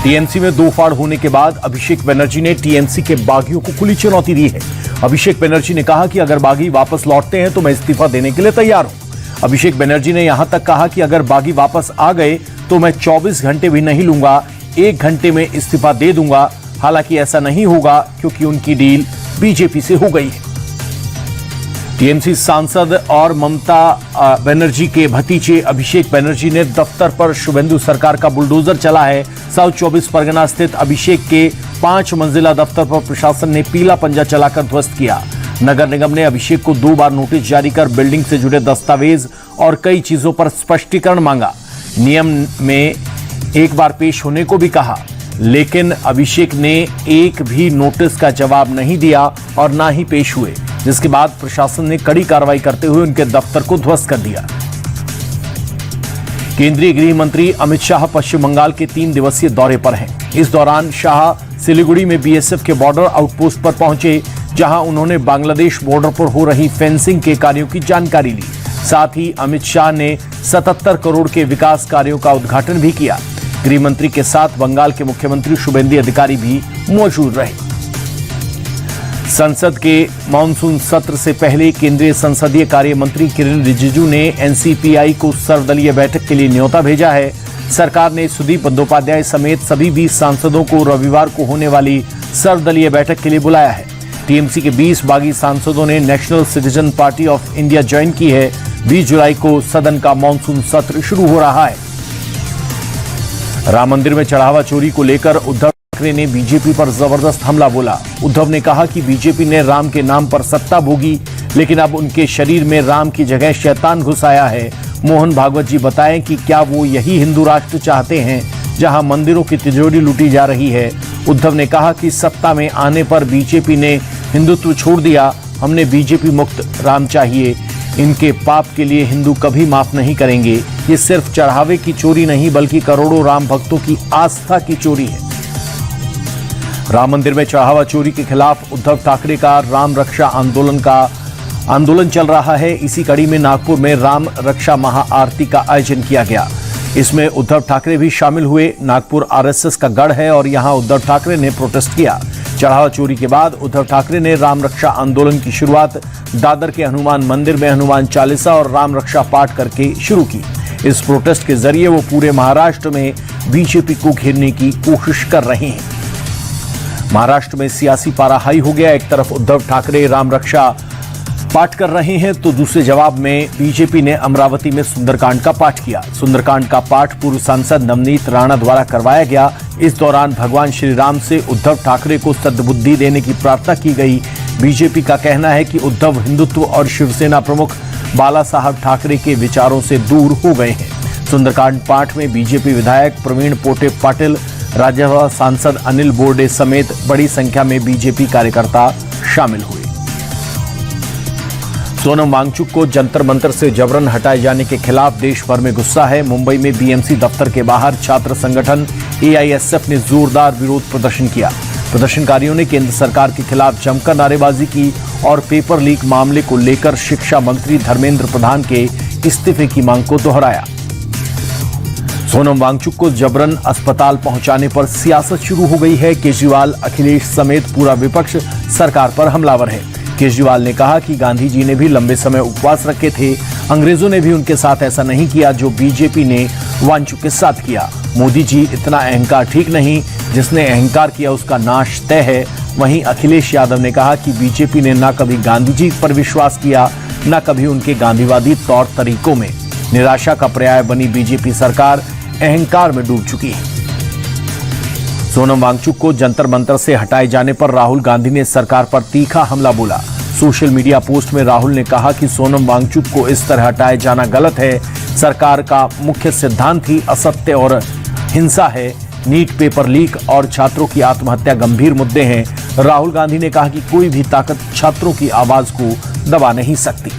TMC में दो फाड़ होने के बाद अभिषेक बनर्जी ने टीएमसी के बागियों को खुली चुनौती दी है। अभिषेक बनर्जी ने कहा कि अगर बागी वापस लौटते हैं तो मैं इस्तीफा देने के लिए तैयार हूं। अभिषेक बनर्जी ने यहां तक कहा कि अगर बागी वापस आ गए तो मैं 24 घंटे भी नहीं लूंगा, 1 घंटे में इस्तीफा दे दूंगा। हालांकि ऐसा नहीं होगा क्योंकि उनकी डील बीजेपी से हो गई है। टीएमसी सांसद और ममता बनर्जी के भतीजे अभिषेक बनर्जी ने दफ्तर पर शुभेंदु सरकार का बुलडोजर चला है। साउथ 24 परगना स्थित अभिषेक के 5 मंजिला दफ्तर पर प्रशासन ने पीला पंजा चलाकर ध्वस्त किया। नगर निगम ने अभिषेक को 2 बार नोटिस जारी कर बिल्डिंग से जुड़े दस्तावेज और कई चीजों पर स्पष्टीकरण मांगा। नियम में एक बार पेश होने को भी कहा, लेकिन अभिषेक ने एक भी नोटिस का जवाब नहीं दिया और ना ही पेश हुए, जिसके बाद प्रशासन ने कड़ी कार्रवाई करते हुए उनके दफ्तर को ध्वस्त कर दिया। केंद्रीय गृह मंत्री अमित शाह पश्चिम बंगाल के 3 दिवसीय दौरे पर हैं। इस दौरान शाह सिलीगुड़ी में बीएसएफ के बॉर्डर आउटपोस्ट पर पहुंचे, जहां उन्होंने बांग्लादेश बॉर्डर पर हो रही फेंसिंग के कार्यों की जानकारी ली। साथ ही अमित शाह ने 77 करोड़ के विकास कार्यों का उद्घाटन भी किया। गृह मंत्री के साथ बंगाल के मुख्यमंत्री शुभेंदु अधिकारी भी मौजूद रहे। संसद के मानसून सत्र से पहले केंद्रीय संसदीय कार्य मंत्री किरेन रिजिजू ने एनसीपीआई को सर्वदलीय बैठक के लिए न्योता भेजा है। सरकार ने सुदीप बंदोपाध्याय समेत सभी 20 सांसदों को रविवार को होने वाली सर्वदलीय बैठक के लिए बुलाया है। टीएमसी के 20 बागी सांसदों ने national citizen party of India join की है। 20 जुलाई को सदन का मानसून सत्र शुरू हो रहा है। राम मंदिर में चढ़ावा चोरी को लेकर उद्धव ठाकरे ने बीजेपी पर जबरदस्त हमला बोला। उद्धव ने कहा कि बीजेपी ने राम के नाम पर सत्ता भोगी, लेकिन अब उनके शरीर में राम की जगह शैतान घुस आया है। मोहन भागवत जी बताएं कि क्या वो यही हिंदू राष्ट्र चाहते हैं जहां मंदिरों की तिजोरी लूटी जा रही है। उद्धव ने कहा कि सत्ता में आने पर बीजेपी ने हिंदुत्व छोड़ दिया। हमने बीजेपी मुक्त राम चाहिए। इनके पाप के लिए हिंदू कभी माफ नहीं करेंगे। ये सिर्फ चढ़ावे की चोरी नहीं बल्कि करोड़ों राम भक्तों की आस्था की चोरी है। राम मंदिर में चढ़ावा चोरी के खिलाफ उद्धव ठाकरे का राम रक्षा आंदोलन चल रहा है। इसी कड़ी में नागपुर में राम रक्षा महाआरती का आयोजन किया गया। इसमें उद्धव ठाकरे भी शामिल हुए। नागपुर आरएसएस का गढ़ है और यहां उद्धव ठाकरे ने प्रोटेस्ट किया। चढ़ावा चोरी के बाद उद्धव ठाकरे ने राम रक्षा आंदोलन की शुरुआत दादर के हनुमान मंदिर में हनुमान चालीसा और राम रक्षा पाठ करके शुरू की। इस प्रोटेस्ट के जरिए वो पूरे महाराष्ट्र में बीजेपी को घेरने की कोशिश कर रहे हैं। महाराष्ट्र में सियासी पारा हाई हो गया। एक तरफ उद्धव ठाकरे राम रक्षा पाठ कर रहे हैं तो दूसरे जवाब में बीजेपी ने अमरावती में सुंदरकांड का पाठ किया। सुंदरकांड का पाठ पूर्व सांसद नवनीत राणा द्वारा करवाया गया। इस दौरान भगवान श्री राम से उद्धव ठाकरे को सद्बुद्धि देने की प्रार्थना की गई। बीजेपी का कहना है कि उद्धव हिंदुत्व और शिवसेना प्रमुख बाला साहब ठाकरे के विचारों से दूर हो गए हैं। सुंदरकांड पाठ में बीजेपी विधायक प्रवीण पोटे पाटिल, राज्यसभा सांसद अनिल बोर्डे समेत बड़ी संख्या में बीजेपी कार्यकर्ता शामिल हुए। सोनम वांगचुक को जंतर मंतर से जबरन हटाए जाने के खिलाफ देश भर में गुस्सा है। मुंबई में बीएमसी दफ्तर के बाहर छात्र संगठन एआईएसएफ ने जोरदार विरोध प्रदर्शन किया। प्रदर्शनकारियों ने केंद्र सरकार के खिलाफ जमकर नारेबाजी की और पेपर लीक मामले को लेकर शिक्षा मंत्री धर्मेंद्र प्रधान के इस्तीफे की मांग को दोहराया। सोनम वांगचुक को जबरन अस्पताल पहुंचाने पर सियासत शुरू हो गई है। केजरीवाल, अखिलेश समेत पूरा विपक्ष सरकार पर हमलावर है। केजरीवाल ने कहा कि गांधी जी ने भी लंबे समय उपवास रखे थे। अंग्रेजों ने भी उनके साथ ऐसा नहीं किया जो बीजेपी ने वांगचुक के साथ किया। मोदी जी इतना अहंकार ठीक नहीं, जिसने अहंकार किया उसका नाश तय है। वहीं अखिलेश यादव ने कहा कि बीजेपी ने न कभी गांधी जी पर विश्वास किया, न कभी उनके गांधीवादी तौर तरीकों में। निराशा का पर्याय बनी बीजेपी सरकार अहंकार में डूब चुकी है। सोनम वांगचुक को जंतर मंतर से हटाए जाने पर राहुल गांधी ने सरकार पर तीखा हमला बोला। सोशल मीडिया पोस्ट में राहुल ने कहा कि सोनम वांगचुक को इस तरह हटाए जाना गलत है। सरकार का मुख्य सिद्धांत ही असत्य और हिंसा है। नीट पेपर लीक और छात्रों की आत्महत्या गंभीर मुद्दे हैं। राहुल गांधी ने कहा कि कोई भी ताकत छात्रों की आवाज को दबा नहीं सकती।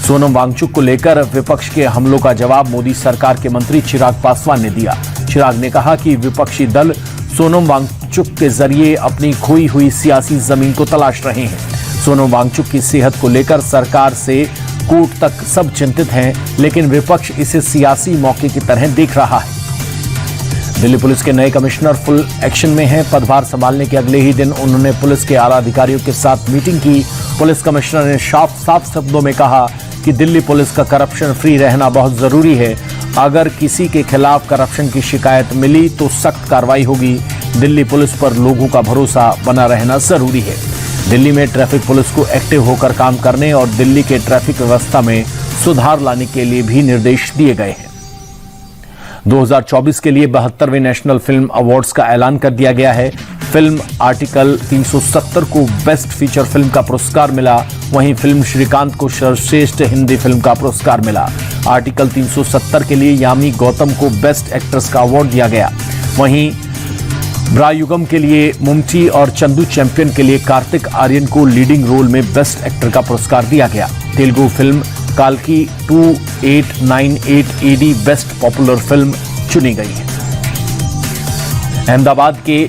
सोनम वांगचुक को लेकर विपक्ष के हमलों का जवाब मोदी सरकार के मंत्री चिराग पासवान ने दिया। चिराग ने कहा कि विपक्षी दल सोनम वांगचुक के जरिए अपनी खोई हुई सियासी जमीन को तलाश रहे हैं। सोनम वांगचुक की सेहत को लेकर सरकार से कोर्ट तक सब चिंतित हैं, लेकिन विपक्ष इसे सियासी मौके की तरह देख रहा है। दिल्ली पुलिस के नए कमिश्नर फुल एक्शन में हैं। पदभार संभालने के अगले ही दिन उन्होंने पुलिस के आला अधिकारियों के साथ मीटिंग की। पुलिस कमिश्नर ने साफ शब्दों में कहा कि दिल्ली पुलिस का करप्शन फ्री रहना बहुत जरूरी है। अगर किसी के खिलाफ करप्शन की शिकायत मिली तो सख्त कार्रवाई होगी। दिल्ली पुलिस पर लोगों का भरोसा बना रहना जरूरी है। दिल्ली में ट्रैफिक पुलिस को एक्टिव होकर काम करने और दिल्ली के ट्रैफिक व्यवस्था में सुधार लाने के लिए भी निर्देश दिए गए हैं। 2024 के लिए 72वें नेशनल फिल्म अवार्ड्स का ऐलान कर दिया गया है। फिल्म आर्टिकल 370 को बेस्ट फीचर फिल्म का पुरस्कार मिला। वहीं फिल्म श्रीकांत को सर्वश्रेष्ठ हिंदी फिल्म का पुरस्कार मिला। आर्टिकल 370 के लिए यामी गौतम को बेस्ट एक्ट्रेस का अवार्ड दिया गया। वहीं ब्रायुगम के लिए मुमटी और चंदू चैंपियन के लिए कार्तिक आर्यन को लीडिंग रोल में बेस्ट एक्टर का पुरस्कार दिया गया। तेलुगु फिल्म काल्की 2898 AD बेस्ट पॉपुलर फिल्म चुनी गई है। अहमदाबाद के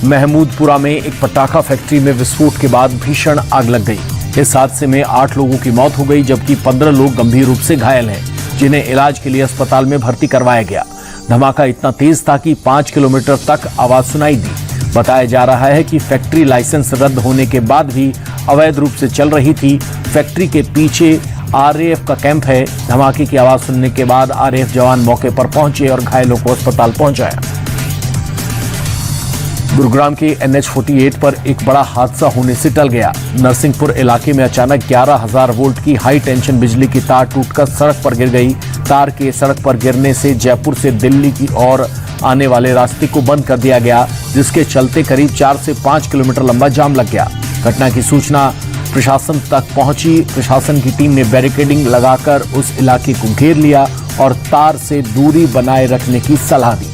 महमूदपुरा में एक पटाखा फैक्ट्री में विस्फोट के बाद भीषण आग लग गई। इस हादसे में 8 लोगों की मौत हो गई, जबकि 15 लोग गंभीर रूप से घायल हैं, जिन्हें इलाज के लिए अस्पताल में भर्ती करवाया गया। धमाका इतना तेज था कि 5 किलोमीटर तक आवाज सुनाई दी। बताया जा रहा है कि फैक्ट्री लाइसेंस रद्द होने के बाद भी अवैध रूप से चल रही थी। फैक्ट्री के पीछे RAF का कैंप है। धमाके की आवाज सुनने के बाद RAF जवान मौके पर पहुंचे और घायलों को अस्पताल पहुंचाया। गुरुग्राम के NH48 पर एक बड़ा हादसा होने से टल गया। नरसिंहपुर इलाके में अचानक 11,000 वोल्ट की हाई टेंशन बिजली की तार टूटकर सड़क पर गिर गई। तार के सड़क पर गिरने से जयपुर से दिल्ली की ओर आने वाले रास्ते को बंद कर दिया गया, जिसके चलते करीब 4 से 5 किलोमीटर लंबा जाम लग गया। घटना की सूचना प्रशासन तक पहुंची। प्रशासन की टीम ने बैरिकेडिंग लगाकर उस इलाके को घेर लिया और तार से दूरी बनाए रखने की सलाह दी।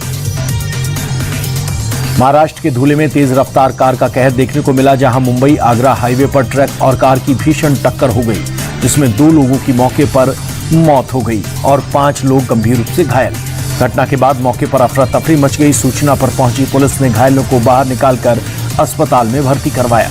महाराष्ट्र के धुले में तेज रफ्तार कार का कहर देखने को मिला, जहां मुंबई आगरा हाईवे पर ट्रक और कार की भीषण टक्कर हो गई, जिसमें 2 लोगों की मौके पर मौत हो गई और 5 लोग गंभीर रूप से घायल। घटना के बाद मौके पर अफरा तफरी मच गई। सूचना पर पहुंची पुलिस ने घायलों को बाहर निकालकर अस्पताल में भर्ती करवाया।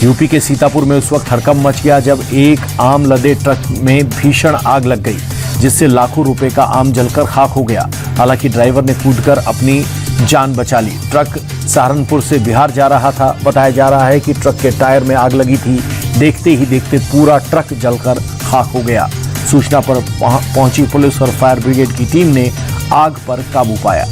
यूपी के सीतापुर में उस वक्त हड़कंप मच गया जब एक आम लदे ट्रक में भीषण आग लग गई, जिससे लाखों रुपए का आम जलकर खाक हो गया। हालांकि ड्राइवर ने कूदकर अपनी जान बचा ली। ट्रक सहारनपुर से बिहार जा रहा था। बताया जा रहा है कि ट्रक के टायर में आग लगी थी। देखते ही देखते पूरा ट्रक जलकर खाक हो गया। सूचना पर पहुंची पुलिस और फायर ब्रिगेड की टीम ने आग पर काबू पाया।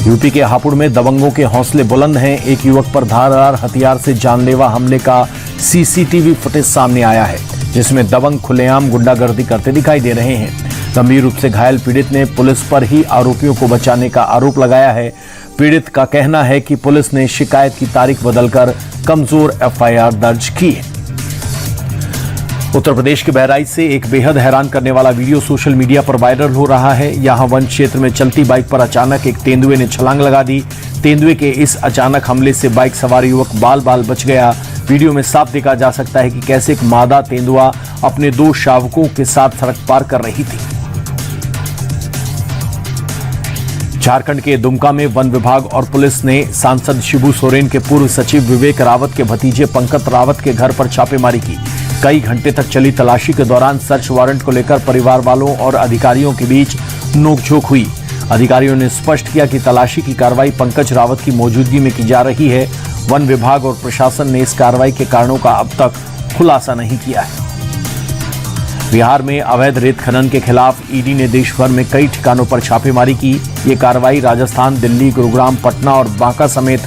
यूपी के हापुड़ में दबंगों के हौसले बुलंद हैं। एक युवक पर धारदार हथियार से जानलेवा हमले का CCTV फुटेज सामने आया है, जिसमें दबंग खुलेआम गुंडागर्दी करते दिखाई दे रहे हैं। गंभीर रूप से घायल पीड़ित ने पुलिस पर ही आरोपियों को बचाने का आरोप लगाया है। पीड़ित का कहना है कि पुलिस ने शिकायत की तारीख बदलकर कमजोर FIR दर्ज की है। उत्तर प्रदेश के बहराइच से एक बेहद हैरान करने वाला वीडियो सोशल मीडिया पर वायरल हो रहा है। यहां वन क्षेत्र में चलती बाइक पर अचानक एक तेंदुए ने छलांग लगा दी। तेंदुए के इस अचानक हमले से बाइक सवार युवक बाल बाल बच गया। वीडियो में साफ देखा जा सकता है कि कैसे एक मादा तेंदुआ अपने 2 शावकों के साथ सड़क पार कर रही थी। झारखंड के दुमका में वन विभाग और पुलिस ने सांसद शिबू सोरेन के पूर्व सचिव विवेक रावत के भतीजे पंकज रावत के घर पर छापेमारी की। कई घंटे तक चली तलाशी के दौरान सर्च वारंट को लेकर परिवार वालों और अधिकारियों के बीच नोकझोंक हुई। अधिकारियों ने स्पष्ट किया कि तलाशी की कार्रवाई पंकज रावत की मौजूदगी में की जा रही है। वन विभाग और प्रशासन ने इस कार्रवाई के कारणों का अब तक खुलासा नहीं किया है। बिहार में अवैध रेत खनन के खिलाफ ईडी ने देश भर में कई ठिकानों पर छापेमारी की। ये कार्रवाई राजस्थान, दिल्ली, गुरुग्राम, पटना और बांका समेत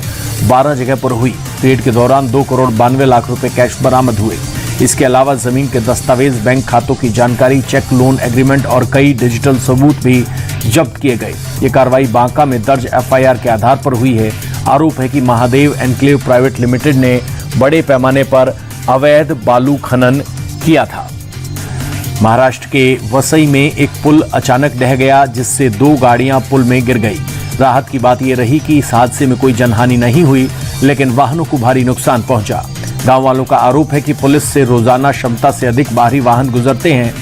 12 जगह पर हुई। रेड के दौरान 2 करोड़ 92 लाख रुपए कैश बरामद हुए। इसके अलावा जमीन के दस्तावेज, बैंक खातों की जानकारी, चेक, लोन एग्रीमेंट और कई डिजिटल सबूत भी जब्त किए गए। ये कार्रवाई बांका में दर्ज FIR के आधार पर हुई है। आरोप है कि महादेव एनक्लेव प्राइवेट लिमिटेड ने बड़े पैमाने पर अवैध बालू खनन किया था। महाराष्ट्र के वसई में एक पुल अचानक ढह गया, जिससे 2 गाड़ियां पुल में गिर गई। राहत की बात यह रही कि इस हादसे में कोई जनहानि नहीं हुई, लेकिन वाहनों को भारी नुकसान पहुंचा। गांव वालों का आरोप है कि पुलिस से रोजाना क्षमता से अधिक बाहरी वाहन गुजरते हैं,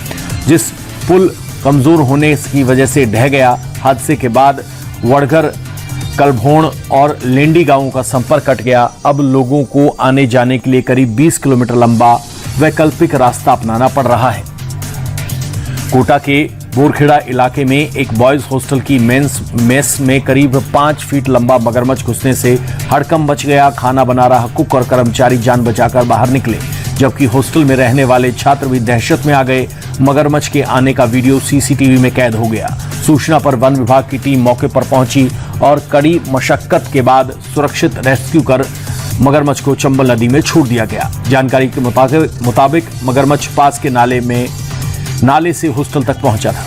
जिस पुल कमजोर होने की वजह से ढह गया। हादसे के बाद वड़घर, कलभोण और लेंडी गांवों का संपर्क कट गया। अब लोगों को आने जाने के लिए करीब 20 किलोमीटर लंबा वैकल्पिक रास्ता अपनाना पड़ रहा है। कोटा के बोरखेड़ा इलाके में एक बॉयज हॉस्टल की मेस में करीब 5 फीट लंबा मगरमच्छ घुसने से हड़कंप मच गया। खाना बना रहा कुक और कर्मचारी जान बचाकर बाहर निकले, जबकि हॉस्टल में रहने वाले छात्र भी दहशत में आ गए। मगरमच्छ के आने का वीडियो सीसीटीवी में कैद हो गया। सूचना पर वन विभाग की टीम मौके पर पहुंची और कड़ी मशक्कत के बाद सुरक्षित रेस्क्यू कर मगरमच्छ को चंबल नदी में छोड़ दिया गया। जानकारी के मुताबिक मगरमच्छ पास के नाले से हॉस्टल तक पहुंचा था।